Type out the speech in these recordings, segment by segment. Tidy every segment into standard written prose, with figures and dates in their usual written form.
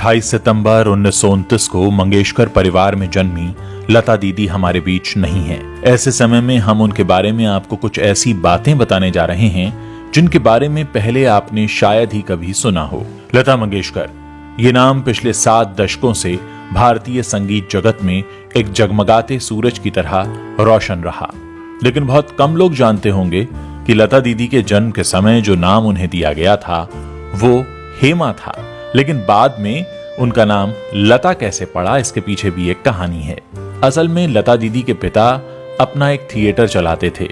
28 सितंबर 1929 को मंगेशकर परिवार में जन्मी लता दीदी हमारे बीच नहीं है। ऐसे समय में हम उनके बारे में आपको कुछ ऐसी बातें बताने जा रहे हैं जिनके बारे में पहले आपने शायद ही कभी सुना हो। लता मंगेशकर, ये नाम पिछले 7 दशकों से भारतीय संगीत जगत में एक जगमगाते सूरज की तरह रोशन रहा। लेकिन बहुत कम लोग जानते होंगे कि लता दीदी के जन्म के समय जो नाम उन्हें दिया गया था वो हेमा था। लेकिन बाद में उनका नाम लता कैसे पड़ा, इसके पीछे भी एक कहानी है। असल में लता दीदी के पिता अपना एक थिएटर चलाते थे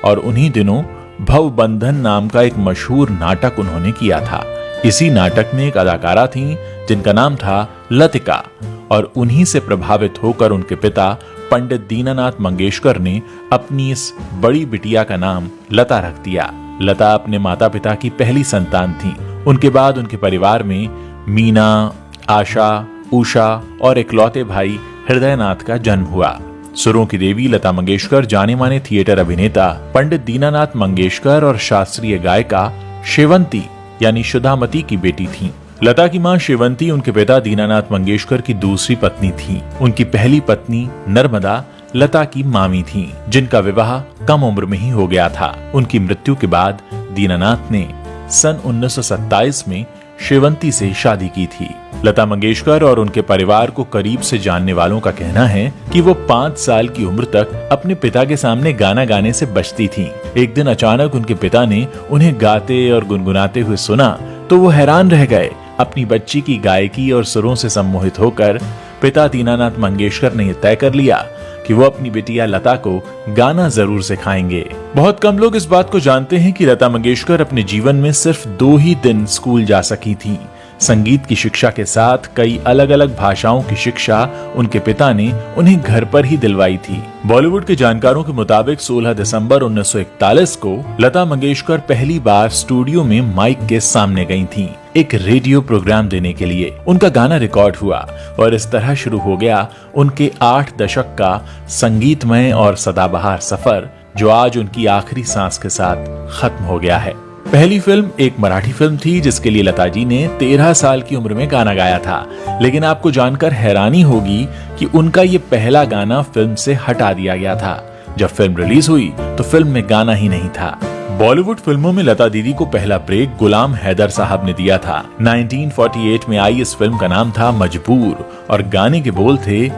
और उन्हीं दिनों भवबंधन नाम का एक मशहूर नाटक उन्होंने किया था। इसी नाटक में एक अदाकारा थी जिनका नाम था लतिका और उन्हीं से प्रभावित होकर उनके पिता पंडित दीनानाथ मंगेशकर ने अपनी इस बड़ी बिटिया का नाम लता रख दिया। लता अपने माता पिता की पहली संतान थी। उनके बाद उनके परिवार में मीना, आशा, उषा और इकलौते भाई हृदयनाथ का जन्म हुआ। सुरों की देवी लता मंगेशकर जाने माने थिएटर अभिनेता पंडित दीनानाथ मंगेशकर और शास्त्रीय गायिका शेवंती यानी सुधामती की बेटी थीं। लता की मां शेवंती उनके पिता दीनानाथ मंगेशकर की दूसरी पत्नी थी। उनकी पहली पत्नी नर्मदा लता की मामी थीं, जिनका विवाह कम उम्र में ही हो गया था। उनकी मृत्यु के बाद दीनानाथ ने सन 1927 में शेवंती से शादी की थी। लता मंगेशकर और उनके परिवार को करीब से जानने वालों का कहना है कि वो 5 साल की उम्र तक अपने पिता के सामने गाना गाने से बचती थीं। एक दिन अचानक उनके पिता ने उन्हें गाते और गुनगुनाते हुए सुना तो वो हैरान रह गए। अपनी बच्ची की गायकी और सुरों से सम्मोहित होकर पिता दीनानाथ मंगेशकर ने तय कर लिया कि वो अपनी बेटिया लता को गाना जरूर सिखाएंगे। बहुत कम लोग इस बात को जानते हैं कि लता मंगेशकर अपने जीवन में सिर्फ 2 ही दिन स्कूल जा सकी थी। संगीत की शिक्षा के साथ कई अलग अलग भाषाओं की शिक्षा उनके पिता ने उन्हें घर पर ही दिलवाई थी। बॉलीवुड के जानकारों के मुताबिक 16 दिसंबर 1941 को लता मंगेशकर पहली बार स्टूडियो में माइक के सामने गई थीं, एक रेडियो प्रोग्राम देने के लिए। उनका गाना रिकॉर्ड हुआ और इस तरह शुरू हो गया उनके 8 दशक का संगीतमय और सदाबहार सफर, जो आज उनकी आखिरी सांस के साथ खत्म हो गया है। पहली फिल्म एक मराठी फिल्म थी जिसके लिए लता जी ने 13 साल की उम्र में गाना गाया था। लेकिन आपको जानकर हैरानी होगी कि उनका ये पहला गाना फिल्म से हटा दिया गया था। जब फिल्म रिलीज हुई तो फिल्म में गाना ही नहीं था। बॉलीवुड फिल्मों में लता दीदी को पहला ब्रेक गुलाम हैदर साहब ने दिया था। 1948 में आई इस फिल्म का नाम था मजबूर और गाने के बोल थे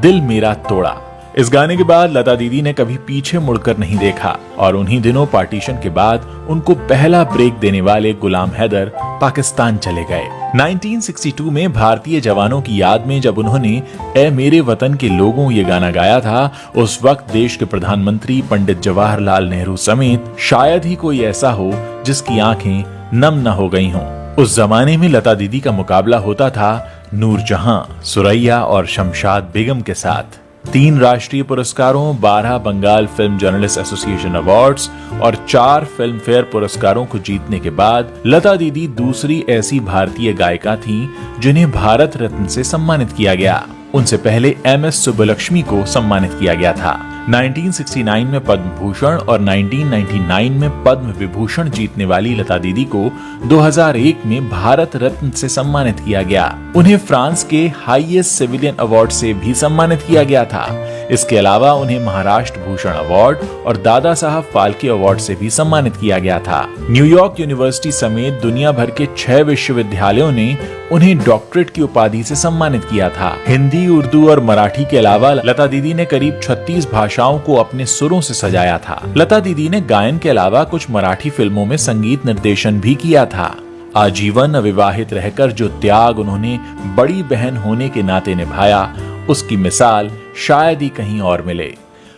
दिल मेरा तोड़ा। इस गाने के बाद लता दीदी ने कभी पीछे मुड़कर नहीं देखा और उन्हीं दिनों पार्टीशन के बाद उनको पहला ब्रेक देने वाले गुलाम हैदर पाकिस्तान चले गए। 1962 में भारतीय जवानों की याद में जब उन्होंने ए मेरे वतन के लोगों ये गाना गाया था, उस वक्त देश के प्रधानमंत्री पंडित जवाहरलाल नेहरू समेत शायद ही कोई ऐसा हो जिसकी आंखें नम न हो गई हों। उस जमाने में लता दीदी का मुकाबला होता था नूरजहां, सुरैया और शमशाद बेगम के साथ। 3 राष्ट्रीय पुरस्कारों, 12 Bengal film journalist association awards और 4 फिल्म फेयर पुरस्कारों को जीतने के बाद लता दीदी दूसरी ऐसी भारतीय गायिका थीं जिन्हें भारत रत्न से सम्मानित किया गया। उनसे पहले MS सुब्बलक्ष्मी को सम्मानित किया गया था। 1969 में पद्म भूषण और 1999 में पद्म विभूषण जीतने वाली लता दीदी को 2001 में भारत रत्न से सम्मानित किया गया। उन्हें फ्रांस के हाईएस्ट सिविलियन अवार्ड से भी सम्मानित किया गया था। इसके अलावा उन्हें महाराष्ट्र भूषण अवार्ड और दादा साहब फाल्के अवार्ड से भी सम्मानित किया गया था। न्यूयॉर्क यूनिवर्सिटी समेत दुनिया भर के 6 विश्वविद्यालयों ने उन्हें डॉक्टरेट की उपाधि से सम्मानित किया था। हिंदी, उर्दू और मराठी के अलावा लता दीदी ने करीब 36 भाषाओं को अपने सुरों से सजाया था। लता दीदी ने गायन के अलावा कुछ मराठी फिल्मों में संगीत निर्देशन भी किया था। आजीवन अविवाहित रहकर जो त्याग उन्होंने बड़ी बहन होने के नाते निभाया, उसकी मिसाल शायद ही कहीं और मिले।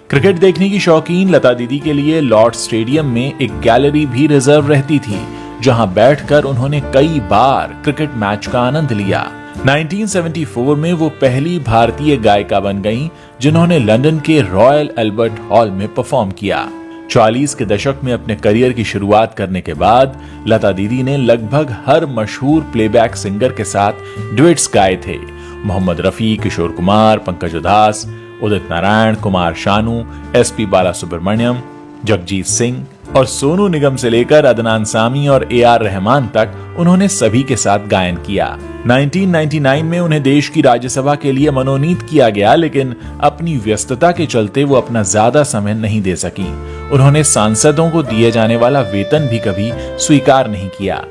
क्रिकेट देखने की शौकीन लता दीदी के लिए लॉर्ड स्टेडियम में एक गैलरी भी रिजर्व रहती थी, जहां बैठकर उन्होंने कई बार क्रिकेट मैच का आनंद लिया। 1974 में वो पहली भारतीय गायिका बन गईं जिन्होंने लंदन के रॉयल एल्बर्ट हॉल में परफॉर्म किया। 40 के दशक में अपने करियर की शुरुआत करने के बाद लता दीदी ने लगभग हर मशहूर प्लेबैक सिंगर के साथ डुएट्स गाए थे। मोहम्मद रफी, किशोर कुमार, पंकज उधास, उदित नारायण, कुमार शानू, SP बालासुब्रमण्यम, जगजीत सिंह, और सोनू निगम से लेकर अदनान सामी और AR रहमान तक उन्होंने सभी के साथ गायन किया। 1999 में उन्हें देश की राज्यसभा के लिए मनोनीत किया गया, लेकिन अपनी व्यस्तता के चलते वो अपना ज्यादा समय नहीं दे सकी। उन्होंने सांसदों को दिए जाने वाला वेतन भी कभी स्वीकार नहीं किया।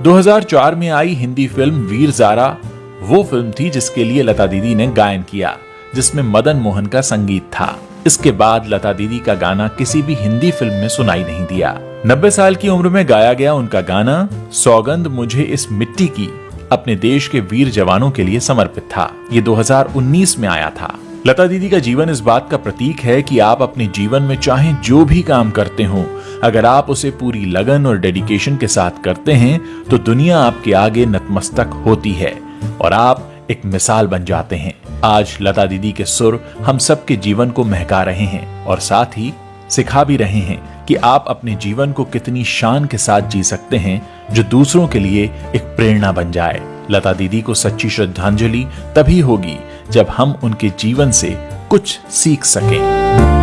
2004 में आई हिंदी फिल्म वीर ज़ारा वो फिल्म थी जिसके लिए लता दीदी ने गायन किया, जिसमें मदन मोहन का संगीत था। इसके बाद लता दीदी का गाना किसी भी हिंदी फिल्म में सुनाई नहीं दिया। 90 साल की उम्र में गाया गया उनका गाना सौगंध मुझे इस मिट्टी की अपने देश के वीर जवानों के लिए समर्पित था। ये 2019 में आया था। लता दीदी का जीवन इस बात का प्रतीक है कि आप अपने जीवन में चाहे जो भी काम करते हो, अगर आप उसे पूरी लगन और डेडिकेशन के साथ करते हैं तो दुनिया आपके आगे नतमस्तक होती है और आप एक मिसाल बन जाते हैं। आज लता दीदी के सुर हम सबके जीवन को महका रहे हैं और साथ ही सिखा भी रहे हैं कि आप अपने जीवन को कितनी शान के साथ जी सकते हैं, जो दूसरों के लिए एक प्रेरणा बन जाए। लता दीदी को सच्ची श्रद्धांजलि तभी होगी जब हम उनके जीवन से कुछ सीख सकें।